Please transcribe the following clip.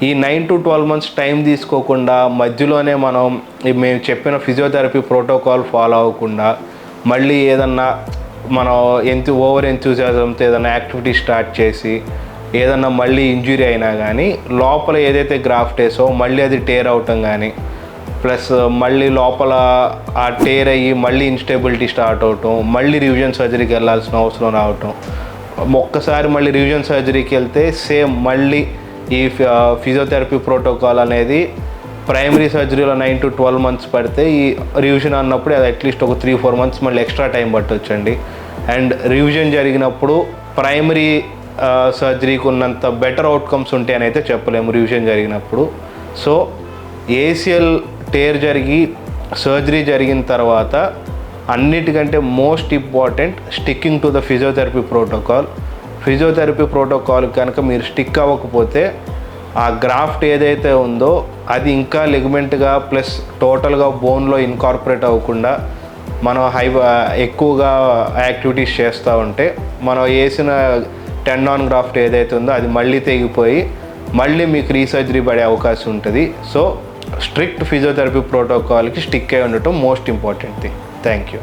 ఈ 9 to 12 months time తీసుకోకుండా మధ్యలోనే మేము చెప్పిన ఫిజియోథెరపీ ప్రోటోకాల్ ఫాలో అవ్వకుండా మళ్ళీ ఏదన్నా మనం ఓవర్ ఎంతూజియాజంతో ఏదైనా యాక్టివిటీ స్టార్ట్ చేసి ఏదన్నా మళ్ళీ ఇంజురీ అయినా కానీ లోపల ఏదైతే గ్రాఫ్ట్ వేసో మళ్ళీ అది టేర్ అవటం కానీ ప్లస్ మళ్ళీ లోపల ఆ టేర్ అయ్యి మళ్ళీ ఇన్స్టెబిలిటీ స్టార్ట్ అవటం, మళ్ళీ రివిజన్ సర్జరీకి వెళ్ళాల్సిన అవసరం రావటం, ఒక్కసారి మళ్ళీ రివిజన్ సర్జరీకి వెళ్తే సేమ్ మళ్ళీ ఈ ఫిజియోథెరపీ ప్రోటోకాల్ అనేది ప్రైమరీ సర్జరీలో 9 to 12 months పడితే ఈ రివిజన్ అన్నప్పుడు అది అట్లీస్ట్ ఒక 3-4 months మళ్ళీ ఎక్స్ట్రా టైం పట్టొచ్చండి. అండ్ రివిజన్ జరిగినప్పుడు ప్రైమరీ సర్జరీకి ఉన్నంత బెటర్ అవుట్కమ్స్ ఉంటాయని అయితే చెప్పలేము రివిజన్ జరిగినప్పుడు. సో ఏసిఎల్ టేర్ జరిగి సర్జరీ జరిగిన తర్వాత అన్నిటికంటే most important sticking to the physiotherapy protocol. Physiotherapy protocol కనుక మీరు స్టిక్ అవ్వకపోతే ఆ గ్రాఫ్ట్ ఏదైతే ఉందో అది ఇంకా లిగమెంట్గా ప్లస్ టోటల్గా బోన్లో ఇన్కార్పొరేట్ అవ్వకుండా మనం ఎక్కువగా యాక్టివిటీస్ చేస్తూ ఉంటే మనం వేసిన టెండాన్ గ్రాఫ్ట్ ఏదైతే ఉందో అది మళ్ళీ తెగిపోయి మళ్ళీ మీకు రీసర్జరీ పడే అవకాశం ఉంటుంది. సో స్ట్రిక్ట్ ఫిజియోథెరపీ ప్రోటోకాల్కి స్టిక్ అయి ఉండటం most important thing. Thank you.